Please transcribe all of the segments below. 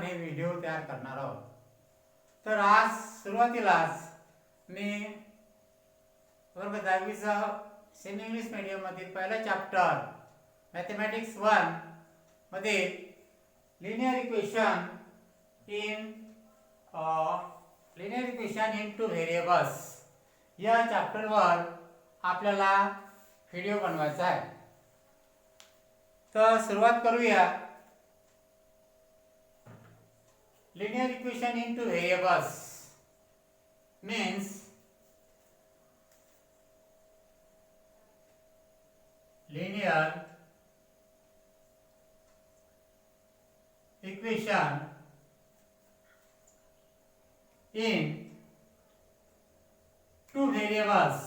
हे व्हिडिओ तयार करणार आहोत. तर आज सुरुवातीलाच मी वर्ग 10वीचा सेमी इंग्लिश मीडियम मधील पहिला चॅप्टर मॅथमॅटिक्स 1 मध्ये linear equation in two variables या चॅप्टरवर आपल्याला व्हिडिओ बनवायचा आहे. तर सुरुवात करूया. Linear equation in two variables means linear equation in two variables.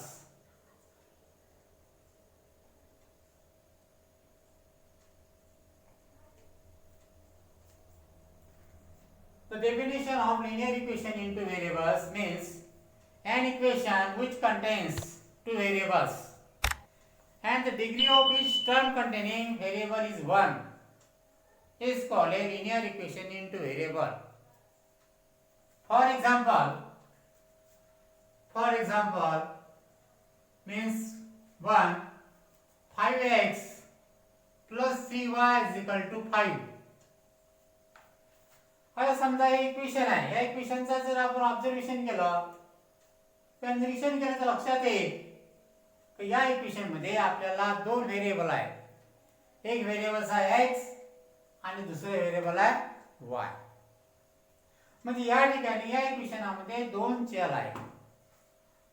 The definition of linear equation in two variables means an equation which contains two variables and the degree of each term containing variable is 1 is called a linear equation in two variable. For example means 1 5x plus 3y is equal to 5. आता समजा हे equation आहे. या इक्वेशनचा जर आपण observation केलं तर निरीक्षण केलं तर लक्षात येईल की या इक्वेशन मध्ये आपल्याला दोन व्हेरिएबल आहेत. एक व्हेरिएबल आहे x आणि दुसरे व्हेरिएबल आहे y. म्हणजे या ठिकाणी या इक्वेशनामध्ये दोन चल आहेत,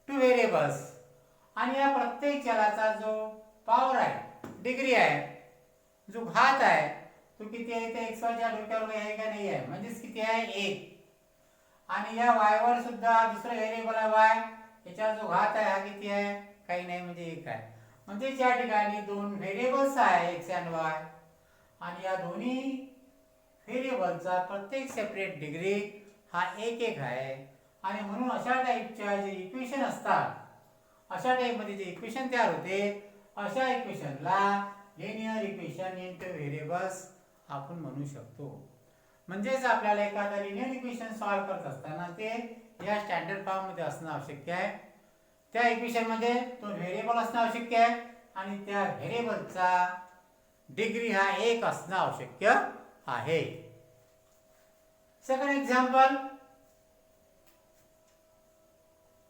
टू व्हेरिएबल्स, आणि या प्रत्येक चलाचा जो पॉवर आहे, डिग्री आहे, जो घात आहे तो किती आहे ते x च्या डोक्यावर आहे का नाही आहे, म्हणजेच किती आहे 1. आणि या y वर सुद्धा दुसरा व्हेरिएबल आहे y, याचा जो घात आहे हा किती आहे, काही नाही म्हणजे 1 आहे. म्हणजे या ठिकाणी दोन व्हेरिएबल्स आहे x आणि y, आणि या दोन्ही व्हेरिएबलचा प्रत्येक सेपरेट डिग्री हा 1 आहे. आणि म्हणून अशा टाइपच्या जे इक्वेशन असतात, अशा टाइप मध्ये जे इक्वेशन तयार होते, अशा इक्वेशनला लिनियर इक्वेशन इनटू व्हेरिएबल्स आपण म्हणू शकतो. म्हणजेच आपल्याला एखादा लिनियर इक्वेशन सॉल्व करत असताना ते या स्टँडर्ड फॉर्म मध्ये असणं आवश्यक आहे. त्या इक्वेशन मध्ये तो व्हेरिएबल असणं आवश्यक आहे आणि त्या व्हेरिएबलचा डिग्री हा 1 असणं आवश्यक आहे. सेकंड एक्झाम्पल,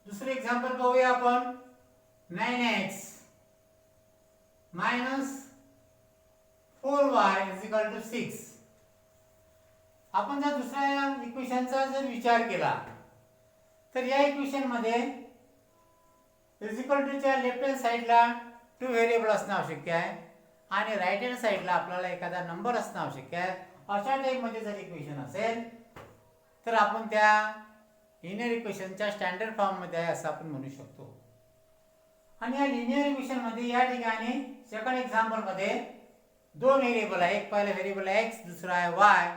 दुसरे एक्झाम्पल पाहूया आपण. 9x minus 4y is equal to 6. आपण जर दुसऱ्या इक्वेशनचा जर विचार केला तर या इक्वेशन मध्ये इज इक्वल टू च्या लेफ्ट हँड साइडला टू व्हेरिएबल असणं आवश्यक आहे आणि राइट हँड साइडला आपल्याला एखादा नंबर असणं आवश्यक आहे. अशा टाइप मध्ये जर इक्वेशन असेल तर आपण त्या लिनियर इक्वेशनच्या स्टँडर्ड फॉर्म मध्ये आहे असं आपण म्हणू शकतो. आणि या लिनियर इक्वेशन मध्ये या ठिकाणी सेकंड एक्झाम्पल मध्ये दोन व्हेरिएबल आहे. एक पहिला व्हेरिएबल आहे x, दुसरा आहे y,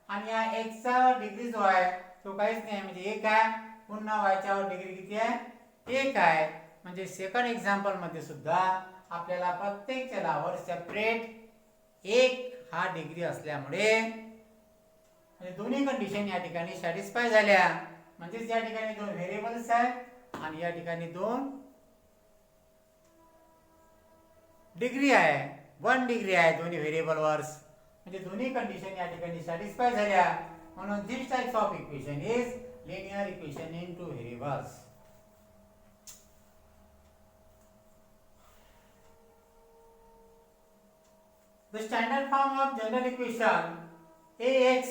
आणि या x चा डिग्री जो आहे तो काहीच नाही म्हणजे 1 आहे. पुन्हा y च्या डिग्री किती आहे, 1 आहे. म्हणजे सेकंड एक्झाम्पल मध्ये सुद्धा आपल्याला प्रत्येक चलावर सेपरेट 1 हा डिग्री असल्यामुळे म्हणजे दोन्ही कंडिशन या ठिकाणी सॅटिस्फाय झाल्या. म्हणजे या ठिकाणी दोन व्हेरिएबल्स आहेत आणि या ठिकाणी दोन डिग्री आहे, 1 डिग्री आहे दोन्ही व्हेरिएबलवर्स. म्हणजे दोन्ही कंडिशन या ठिकाणी सॅटिस्फाय झाल्या. म्हणून this types of equation is linear equation in two variables. The standard form of general equation ax,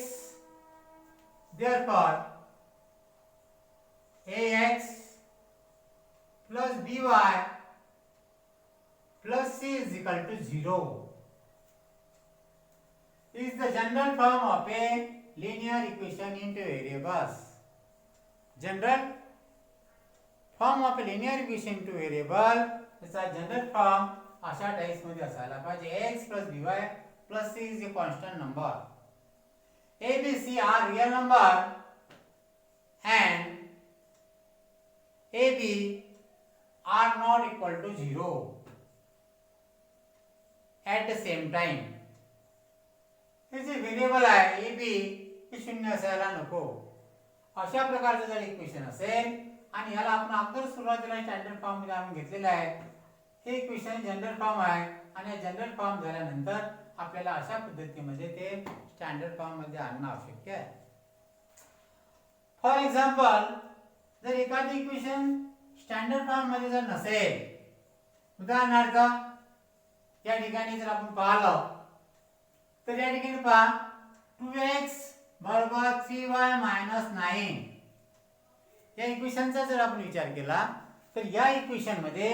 therefore ax plus by plus c is equal to 0 is the general form of a linear equation into variables. General form of a linear equation into variable is a general form अशा types मध्ये असायला पाहिजे. x plus by plus c is a constant number. a, b, c are real number and a, b are not equal to 0 at the same time. हे जे variable आहे A B हे 0 असायला नको. अशा प्रकारचं जर इक्वेशन असेल आणि याला आपण अगोदर सुरुवातीला स्टँडर्ड फॉर्म मध्ये आणून घेतलेलं आहे. हे इक्वेशन जनरल फॉर्म आहे आणि या जनरल फॉर्म झाल्यानंतर आपल्याला अशा पद्धतीमध्ये ते स्टँडर्ड फॉर्म मध्ये आणणं आवश्यक आहे. फॉर एक्झाम्पल, जर एखादं इक्वेशन स्टँडर्ड फॉर्म मध्ये जर नसेल, उदाहरणार्थ या ठिकाणी जर आपण पाहिलं तर या ठिकाणी पहा 2x बरोबर 3y मायनस 9 या इक्वेशनचा जर आपण विचार केला तर या इक्वेशन मध्ये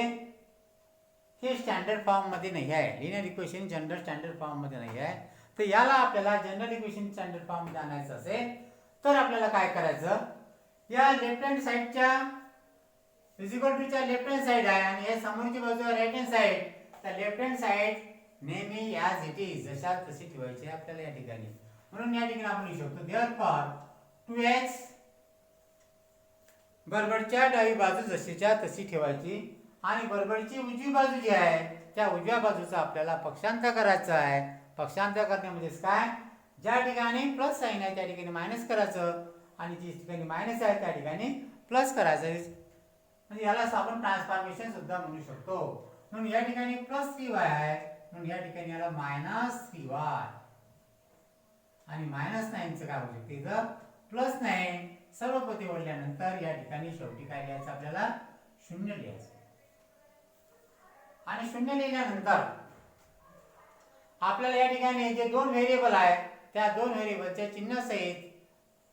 हे स्टँडर्ड फॉर्म मध्ये नाही आहे. Linear equation general standard form मध्ये नाही आहे. तर याला आपल्याला जनरल इक्वेशन स्टँडर्ड फॉर्म मध्ये आणायचं असेल तर आपल्याला काय करायचं, या लेफ्ट हँड साइडच्या इक्वल टू च्या लेफ्ट हँड साइड आहे आणि हे समोरची बाजू आहे राइट हँड साइड. तर लेफ्ट हँड साइड नेहमी ॲज इट इज जशा तशी ठेवायची आपल्याला या ठिकाणी. म्हणून या ठिकाणी आपण लिहू शकतो देअरफॉर 2x बरोबरच्या डावी बाजू जशीच्या तशी ठेवायची आणि बरोबरची उजवी बाजू जी आहे त्या उजव्या बाजूचा आपल्याला पक्षांतर करायचा आहे. पक्षांतर करण्यामध्येच काय, ज्या ठिकाणी प्लस साइन आहे त्या ठिकाणी मायनस करायचं आणि जी ठिकाणी मायनस आहे त्या ठिकाणी प्लस करायचं. म्हणजे याला आपण ट्रान्सफॉर्मेशन सुद्धा म्हणू शकतो. म्हणून या ठिकाणी प्लस 3y आहे म्हणून या ठिकाणी याला मायनस 3y आणि मायनस 9 चं काय होऊ शकते इथं प्लस 9. सर्व पदे ओढल्यानंतर या ठिकाणी शेवटी काय लिहायचं आपल्याला 0 लिहायचं आणि 0 लिहिल्यानंतर आपल्याला या ठिकाणी जे दोन व्हेरिएबल आहे त्या दोन व्हेरिएबलच्या चिन्ह सहित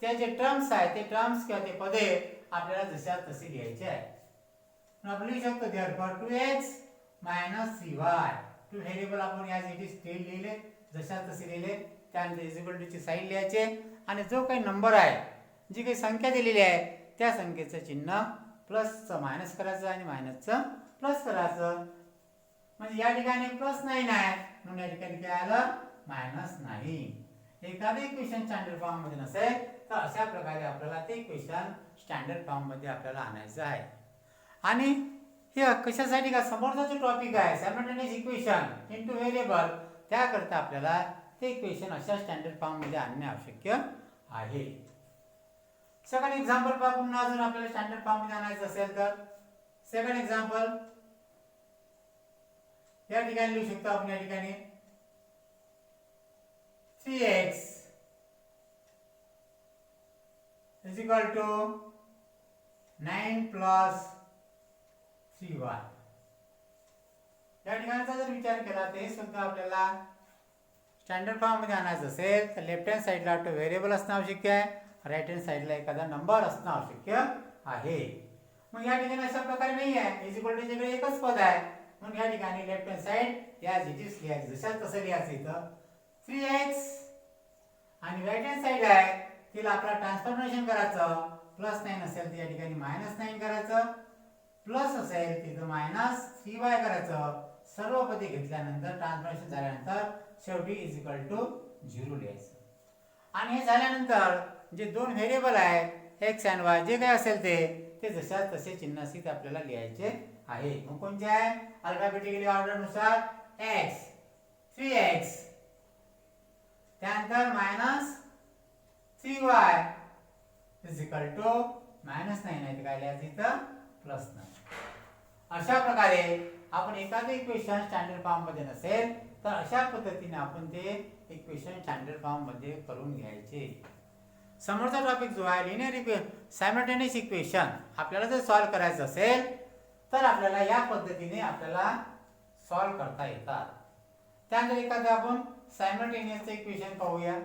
त्या जे टर्म्स आहेत ते टर्म्स किंवा ते पदे आपल्याला जशा तसे लिहायचे आहे. आपण लिहू शकतो therefore 2x minus 3y. Two variable आपण याज इट इज स्टिल लिहिले जशा तसे लिहिले. त्यानंतर इज इक्वल टू ची साइन लिहायचे आणि जो काही नंबर आहे जी काही संख्या दिलेली आहे त्या संख्येचं चिन्ह प्लसचं मायनस करायचं आणि मायनसचं प्लस करायचं. म्हणजे या ठिकाणी प्लस 9 आहे म्हणून या ठिकाणी काय आलं मायनस 9. एखादं इक्वेशन स्टँडर्ड फॉर्म मध्ये नसेल तर अशा प्रकारे आपल्याला ते इक्वेशन स्टँडर्ड फॉर्म मध्ये आपल्याला आणायचं आहे. आणि हे कशासाठी का समोरचा जो टॉपिक आहे सायमल्टेनियस इक्वेशन इनटू व्हेरिएबल त्याकरता आपल्याला ते इक्वेशन अशा स्टँडर्ड फॉर्म मध्ये आणणे आवश्यक आहे. सेकंड एक्झाम्पल पाहून अजून आपल्याला स्टँडर्ड फॉर्म मध्ये आणायचं असेल तर सेकंड एक्झाम्पल या ठिकाणी लिहू शकतो आपण. या ठिकाणी 3x is equal to 9 plus 3y. या ठिकाणचा जर विचार केला तर हे सुद्धा आपल्याला स्टँडर्ड फॉर्म मध्ये आणायचं असेल तर लेफ्ट हँड साइडला तो व्हेरिएबल असणं आवश्यक आहे, राइट हँड साइडला एखादा नंबर असणं आवश्यक आहे. मग या ठिकाणी अशा प्रकारे नाही आहे, इज इक्वल टू च्याकडे एकच पद आहे म्हणून या ठिकाणी लेफ्ट हँड साइड या इज लिहायचं जशाच तसं लिहायचं. इथं 3x आणि राइट हँड साइड आहे तिला आपला ट्रान्सफॉर्मेशन करायचं. प्लस 9 असेल तर या ठिकाणी मायनस 9 करायचं, प्लस असेल तिथं मायनस 3y करायचं. सर्व पदे घेतल्यानंतर ट्रान्सफॉर्मेशन झाल्यानंतर शेवटी इज इक्वल टू 0 लिहायचं. आणि हे झाल्यानंतर जे दोन व्हेरिएबल आहे एक्स आणि वाय जे काही असेल ते जशा तसे चिन्हासहित आपल्याला लिहायचे आहे. मग कोणते आहे अल्फाबेटिकली ऑर्डर नुसार x 3x त्यानंतर minus 3y is equal to minus 9 आहे काय लिहायचं इथं प्लस 9. अशा प्रकारे आपण एखादं इक्वेशन स्टँडर्ड फॉर्म मध्ये नसेल तर अशा पद्धतीने आपण ते इक्वेशन स्टँडर्ड फॉर्म मध्ये करून घ्यायचे. समोरचा टॉपिक जो आहे लिनियर सायमल्टेनियस इक्वेशन आपल्याला जर सॉल्व्ह करायचं असेल तर आपल्याला या पद्धतीने आपल्याला सॉल्व्ह करता येतात. त्यानंतर एखादं आपण सायमल्टेनियसचं इक्वेशन पाहूया.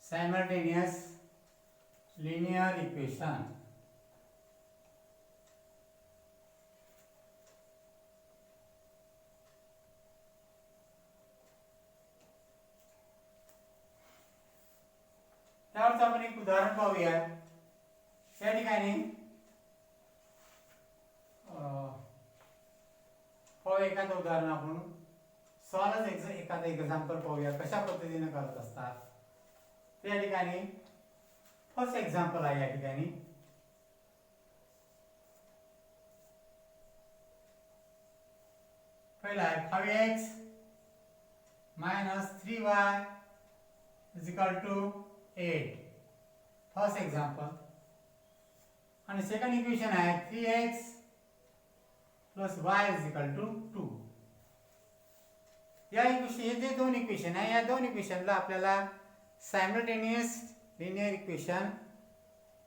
सायमल्टेनियस लिनियर इक्वेशन त्यावरच आपण एक उदाहरण पाहूया. या ठिकाणी एखादं उदाहरण आपण सहज एखादं एक्झाम्पल पाहूया कशा पद्धतीने करत असतात. त्या ठिकाणी फर्स्ट एक्झाम्पल आहे. या ठिकाणी पहिला आहे 5x - 3y = 8. First example. आणि सेकंड इक्वेशन आहे 3x + y = 2. या इक्वेशन हे जे दोन इक्वेशन आहे या दोन इक्वेशनला आपल्याला सायमल्टेनियस लिनियर इक्वेशन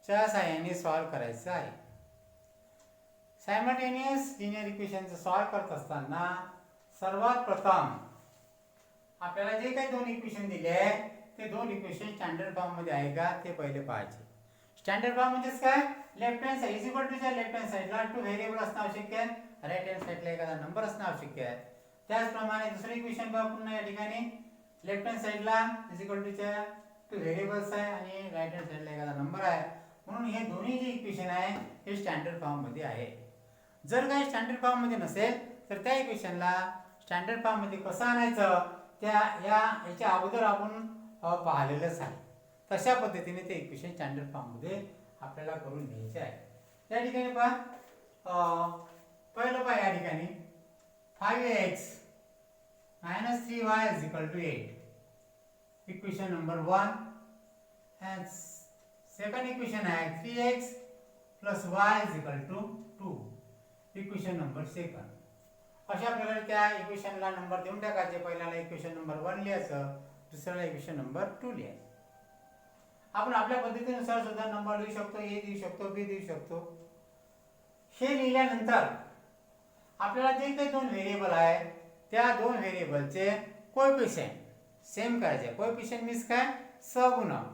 च्या सहाय्याने सॉल्व्ह करायचं आहे. सायमल्टेनियस लिनियर इक्वेशनचं सॉल्व्ह करत असताना सर्वात प्रथम आपल्याला जे काही दोन इक्वेशन दिले आहे ते दोन इक्वेशन स्टँडर्ड फॉर्म मध्ये आहे का ते पहिले पाहायचे. स्टँडर्ड फॉर्म म्हणजेच काय, left hand side = left hand साइडला 2 व्हेरिएबल असणं आवश्यक आहे, राईट हँड साइडला एखादा नंबर असणं आवश्यक आहे. त्याचप्रमाणे दुसरे इक्वेशन पहा पुन्हा. या ठिकाणी लेफ्ट हँड साइडला च्या 2 व्हेरिएबल्स आहे आणि राईट हँड साइडला एखादा नंबर आहे. म्हणून हे दोन्ही जे इक्वेशन आहे हे स्टँडर्ड फॉर्म मध्ये आहे. जर काही स्टँडर्ड फॉर्म मध्ये नसेल तर त्या इक्वेशनला स्टँडर्ड फॉर्म मध्ये कसं आणायचं याच्या अगोदर आपण पाहिलेलंच आहे. तशा पद्धतीने ते इक्वेशन स्टँडर्ड फॉर्म मध्ये आपल्याला करून घ्यायचे आहे. या ठिकाणी पहा पहिलं पहा. या ठिकाणी 5x - 3y = 8. Equation number 1. and second equation आहे 3x + y = 2. Equation number 2. अशा प्रकारे त्या इक्वेशनला नंबर देऊन टाकायचे. पहिल्याला इक्वेशन नंबर 1 लिहायचं, दुसऱ्याला इक्वेशन नंबर 2 लिहायचं. आपण आपल्या पद्धतीनुसार सुद्धा नंबर लिहू शकतो, a देऊ शकतो, b देऊ शकतो. हे लिहिल्यानंतर आपल्याला जे काही दोन व्हेरिएबल आहे त्या दोन व्हेरिएबलचे कोएफिशिएंट सेम करायचे. कोएफिशिएंट मीन्स काय, सहगुणक.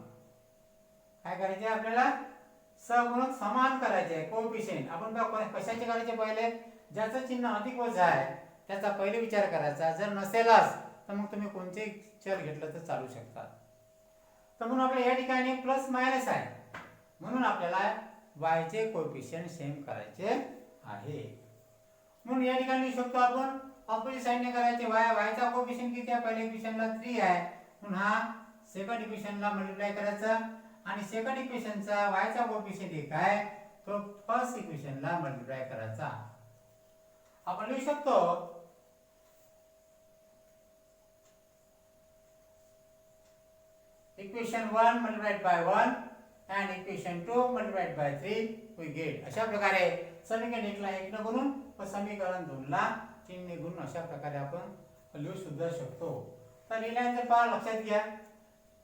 काय करायचे आपल्याला, सहगुणक समान करायचे. कोएफिशिएंट आपण कशाचे करायचे, पहिले ज्याचं चिन्ह अधिक वजा आहे त्याचा पहिले विचार करायचा. जर नसेलच तर मग तुम्ही कोणतेही चल घेतलं तर चालू शकतात. तर म्हणून आपल्या या ठिकाणी प्लस मायनस आहे म्हणून आपल्याला y चे कोएफिशिएंट सेम करायचे आहे. म्हणून या ठिकाणी लिहू शकतो आपण ऑपोजिट साइडने करायचे. y चा कोएफिशिएंट किती आहे, पहिल्या इक्वेशनला 3 आहे म्हणून हा सेकंड इक्वेशनला मल्टिप्लाय करायचा आणि सेकंड इक्वेशनचा y चा कोएफिशिएंट 1 आहे तो फर्स्ट इक्वेशनला मल्टिप्लाय करायचा. आपण लिहू शकतो equation 1 multiplied by 1 and equation 2 multiplied by 3 we get. अशा प्रकारे समीकरण 1 ला 1 ने गुणून व समीकरण 2 ला 3 ने गुणून अशा प्रकारे आपण लिहू सुद्धा शकतो. तर लिहिल्यानंतर पहा, लक्षात घ्या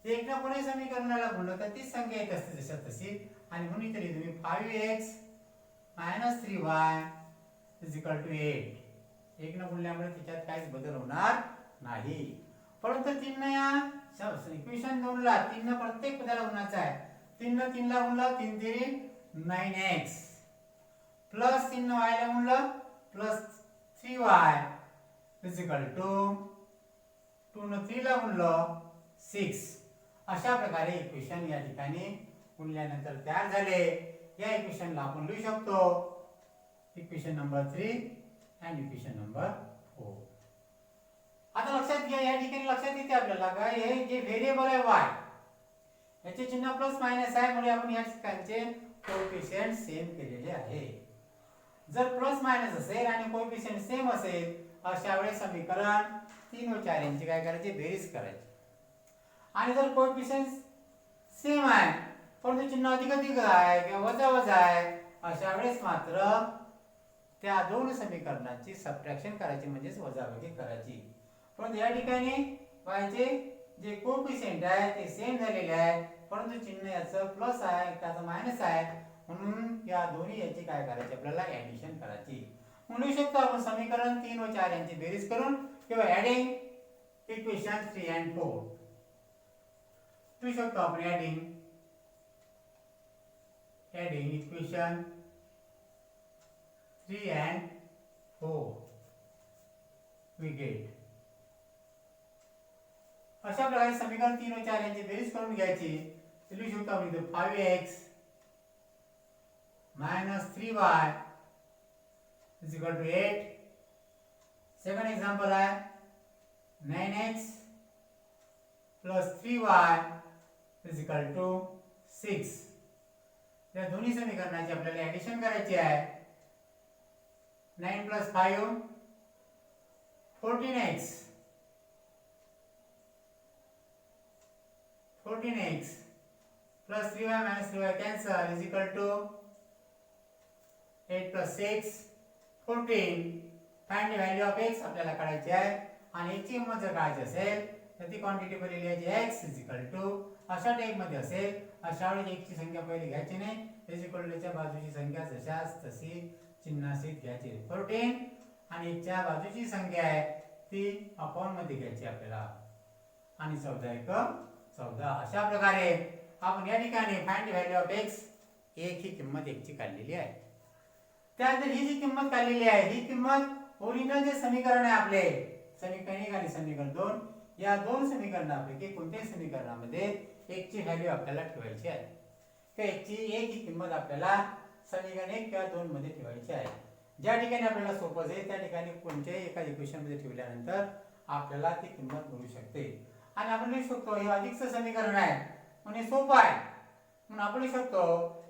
1 ने कोणी समीकरणाला गुणलं तर तीच संख्या येत असते जशा तशी. आणि म्हणून इथे तुम्ही 5x - 3y = 8. 1 ने गुणल्यामुळे त्याच्यात काहीच बदल होणार नाही. परंतु 3 ने या इक्वेशन 2 ला 3 ने प्रत्येक पदाला गुणायचा आहे. 3 ने 3 ला गुणलं 3 3 9x प्लस 3 ने y ला गुणलं प्लस 3y = 2 ने 3 ला गुणलं 6. अशा प्रकारे इक्वेशन या ठिकाणी गुणल्यानंतर तयार झाले. या इक्वेशनला आपण लिहू शकतो इक्वेशन नंबर 3 आणि इक्वेशन नंबर 4. आता लक्षात घ्या, या ठिकाणी लक्षात येते आपल्याला का हे जे व्हेरिएबल आहे y याचे चिन्ह प्लस मायनस आहे म्हणजे आपण या ठिकाणचे कोएफिशिएंट सेम केलेले आहे. जर प्लस मायनस असेल आणि कोएफिशिएंट सेम असेल अशा वेळेस समीकरण 3 व 4 यांची काय करायची, बेरीज करायची. आणि जर कोएफिशिएंट सेम आहे परंतु चिन्ह अधिक अधिक आहे किंवा वजा वजा आहे अशा वेळेस मात्र त्या दोन समीकरणाची सबट्रॅक्शन करायची म्हणजेच वजाबाकी करायची. परंतु या ठिकाणी y चे जे कोएफिशिएंट आहे ते सेम झालेले आहे परंतु चिन्ह याचं प्लस आहे त्याचं मायनस आहे म्हणून या दोन्ही याची काय करायची आपल्याला ऍडिशन करायची. म्हणून लिहू शकतो आपण समीकरण 3 व 4 यांची बेरीज करून किंवा ऍडिंग इक्वेशन 3 and 4. लिहू शकतो आपण adding equation 3 and 4 we get. अशा प्रकारे समीकरण 3 व 4 यांची बेरीज करून घ्यायची. लिहू शकतो आपण इथे 5x minus 3y is equal to 8. Second example आहे 9x plus 3y is equal to 6. या दोन्ही समीकरणाची आपल्याला ऍडिशन करायची आहे. 9 plus 5 14x plus 3y minus 3y cancel is equal to 8 plus 6 14. Find the value of x आपल्याला काढायची आहे आणि x ची किंमत जर काढायची असेल तर ती क्वांटिटी पहिली लिहायची x is equal to अशा टाइप मध्ये असेल अशा वेळी x ची संख्या पहिली घ्यायची नाही is equal to च्या बाजूची संख्या जशास तशी चिन्हांकित घ्यायची. 14 आणि x च्या बाजूची संख्या आहे ती अपॉन मध्ये घ्यायची आपल्याला आणि 14 1 14. अशा प्रकारे आपण या ठिकाणी find the value of x एक ही किंमत x ची काढलेली आहे. त्यानंतर ही जी किंमत काढलेली आहे ही किंमत ओरिजिनल जे समीकरण आहे आपले समीकरण 1 आणि समीकरण 2 या दोन समीकरणापैकी कोणत्याही समीकरणामध्ये x ची व्हॅल्यू आपल्याला ठेवायची आहे. तर x ची एक ही किंमत आपल्याला समीकरण 1 किंवा 2 मध्ये ठेवायची आहे. ज्या ठिकाणी आपल्याला सोपं आहे त्या ठिकाणी कोणत्याही एका इक्वेशन मध्ये ठेवल्यानंतर आपल्याला ती किंमत मिळू शकते. आणि आपण लिहू शकतो हे अधिकचं समीकरण आहे म्हणजे सोपं आहे म्हणून आपण लिहू शकतो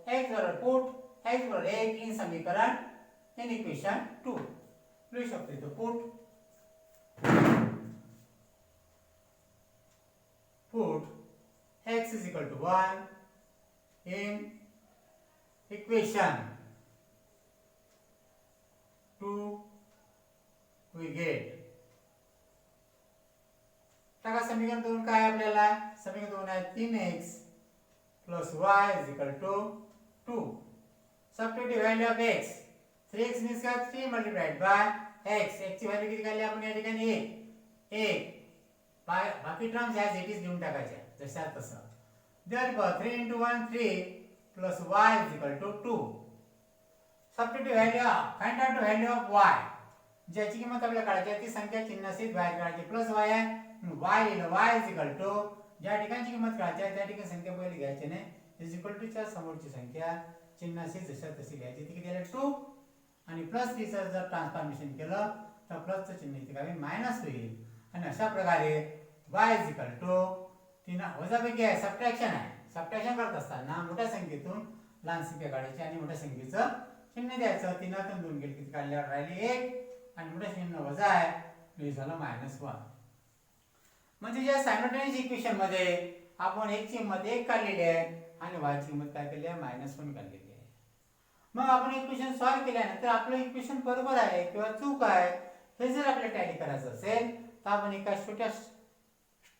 x बरोबर पुट x बरोबर 1 इन समीकरण इन इक्वेशन 2 लिहू शकतो. तो put x is equal to 1 in equation 2 we get. टाका समीकरण 2 काय आपल्याला समीकरण 2 आहे 3x plus y is equal to 2. Substitute value of x 3x means का 3 multiplied by x. x ची व्हॅल्यू किती काढली आपण या ठिकाणी 1 बाकी टर्म्स ॲज इट इज लिहून टाकायचे जशा तसं. Therefore 3 into 1 3 plus y is equal to 2. Substitute value find out the value of y. ज्याची किंमत आपल्याला काढायची आहे ती संख्या चिन्हांकित बाहेर काढायची प्लस y आहे y लिहिलं y is equal to ज्या ठिकाणची किंमत काढायची आहे त्या ठिकाणी संख्या पहिली घ्यायची नाही is equal to च्या समोरची संख्या चिन्हांकित जशा तशी घ्यायची. ती किती आहे 2 आणि प्लस 3 चं जर ट्रान्सफॉर्मेशन केलं तर प्लसचं चिन्ह इथे काय मायनस होईल आणि अशा प्रकारे y is equal to तीन वजाबाकी आहे सबट्रॅक्शन आहे. सबट्रॅक्शन करत असताना मोठ्या संख्येतून लहान संख्या काढायची आणि मोठ्या संख्येचं चिन्ह द्यायचं. 3 तून 2 गेले किती काढल्यावर राहिली 1 आणि मोठ्या चिन्ह वजा आहे हे झालं -1. म्हणजे या सायमल्टेनियस इक्वेशन मध्ये आपण x ची किंमत 1 काढलेली आहे आणि y ची किंमत काय केली आहे -1 काढलेली आहे. मग आपण इक्वेशन सॉल्व्ह केल्यानंतर आपलं इक्वेशन बरोबर आहे किंवा चूक आहे हे जर आपल्याला टॅली करायचं असेल तर आपण एका छोट्या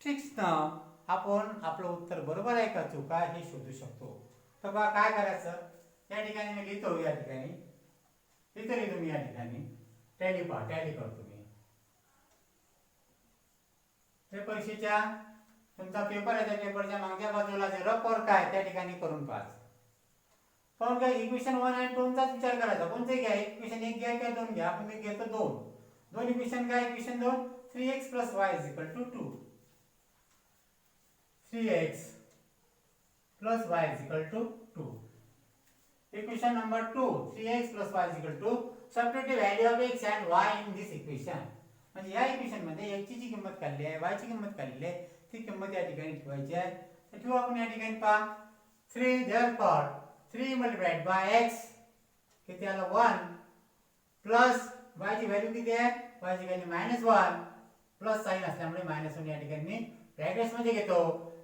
ट्रिक्सनं आपण आपलं उत्तर बरोबर आहे का चूक आहे हे शोधू शकतो. तर बघा काय करायचं या ठिकाणी मी लिहितो या ठिकाणी इथे लिहितो मी या ठिकाणी टॅली करतो मी. त्या परीक्षेच्या तुमचा पेपर आहे त्या पेपरच्या मागच्या बाजूला जे रफ वर्क आहे त्या ठिकाणी करून पास. पण काय इक्वेशन 1 आणि 2 चा विचार करायचा कोणते घ्या इक्वेशन 1 घ्या किंवा 2 घ्या. आपण मी घेतो 2 इक्वेशन काय equation 2 3x plus y is equal to 2. 3x plus y is equal to 2. Equation number 2 3x plus y is equal to substitute the value of x and y in this equation. म्हणजे या equation मध्ये x ची किंमत काढली आहे y ची किंमत काढली आहे ती किंमत या ठिकाणी ठेवायची आहे. तर ठेवू आपण या ठिकाणी पहा 3 therefore 3 multiplied by x किती आलं 1 प्लस y ची व्हॅल्यू किती आहे y ची व्हॅल्यू -1 प्लस साइन असल्यामुळे -1 या ठिकाणी मी ब्रॅकेट्स मध्ये घेतो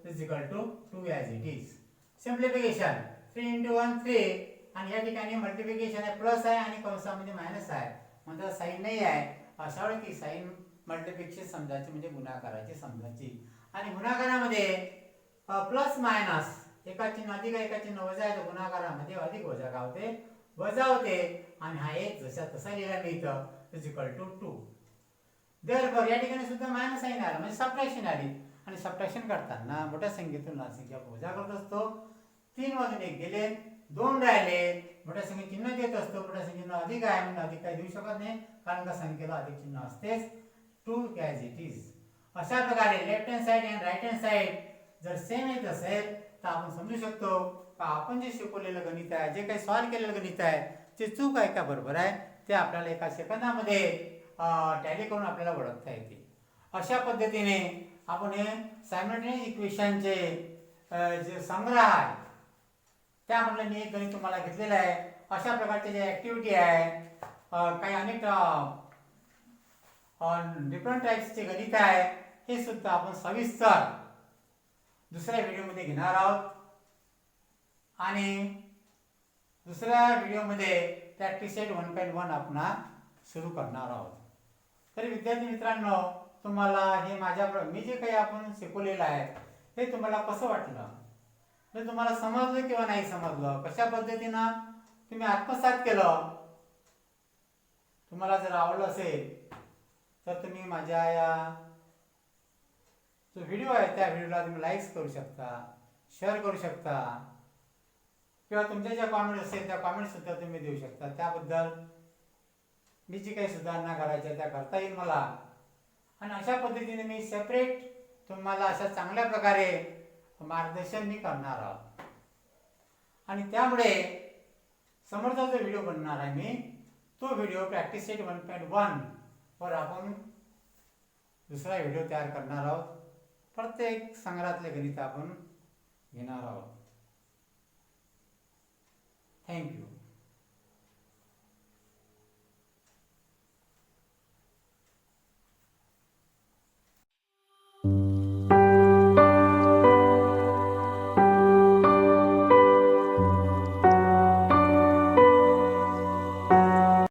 is equal to 2 as it is. Simplification 3 into 1 3 आणि या ठिकाणी मल्टिप्लिकेशन आहे प्लस आहे आणि कंसामध्ये मायनस आहे म्हणजे साइन नाही आहे अशा वेळी की साइन मल्टिप्लिकेशन समजायची म्हणजे गुणाकाराची समजायची. आणि गुणाकारामध्ये प्लस मायनस एका चिन्ह अधिक एका चिन्ह वजा आहे तर गुणाकारामध्ये अधिक वजा का होते वजा होते आणि हा एक जसा तसा लिहिला मी इथं is equal to 2. Therefore या ठिकाणी सुद्धा मायनस साइन आला म्हणजे सबट्रॅक्शन आली आणि सबट्रॅक्शन करताना मोठ्या संख्येतून लहान संख्या वजा करत असतो. 3 मधून 1 गेले, 2 राहिले, मोठ्या संख्येत चिन्ह देत असतो. मोठ्या संख्येनं अधिक आहे म्हणून अधिक काही देऊ शकत नाही, कारण का संख्येला अधिक चिन्ह असतेच. 2 ॲज इट इज. अशा प्रकारे लेफ्ट हँड साइड आणि राईट हँड साइड जर सेम येत असेल तर आपण समजू शकतो का आपण जे शिकवलेलं गणित आहे, जे काही सॉल्व केलेलं गणित आहे ते चूक आहे का बरोबर आहे, ते आपल्याला एका सेकंदामध्ये टॅली करून आपल्याला ओळखता येते. अशा पद्धतीने आपण हे सायमल्टेनियस इक्वेशनचे जे संग्रह आहे त्यामधलं मी एक गणित तुम्हाला घेतलेलं आहे. अशा प्रकारचे जे ॲक्टिव्हिटी आहे, काही अनेक डिफरंट टाईप्सचे गणित आहे, हे सुद्धा आपण सविस्तर दुसऱ्या व्हिडिओमध्ये घेणार आहोत. आणि दुसऱ्या व्हिडिओमध्ये प्रॅक्टिस सेट 1.1 आपण सुरू करणार आहोत. तरी विद्यार्थी मित्रांनो, तुम्हाला हे मी जे काही आपण शिकवलेलं आहे हे तुम्हाला कसं वाटलं, हे तुम्हाला समजलं किंवा नाही समजलं, कशा पद्धतीनं तुम्ही आत्मसात केलं, तुम्हाला जर आवडलं असेल तर तुम्ही माझ्या या जो व्हिडिओ आहे त्या व्हिडिओला तुम्ही लाईक करू शकता, शेअर करू शकता, किंवा तुमच्या ज्या कॉमेंट असेल त्या कॉमेंट सुद्धा तुम्ही देऊ शकता. त्याबद्दल मी जी काही सुधारणा करायच्या त्या करता येईल मला. आणि अशा पद्धतीने मी सेपरेट तुम्हाला अशा चांगल्या प्रकारे मार्गदर्शन मी करणार आहोत. आणि त्यामुळे समोरचा जो व्हिडिओ बनणार आहे मी, तो व्हिडिओ प्रॅक्टिस सेट 1.1 वर आपण दुसरा व्हिडिओ तयार करणार आहोत. प्रत्येक संग्रहातले गणित आपण घेणार आहोत. थँक्यू.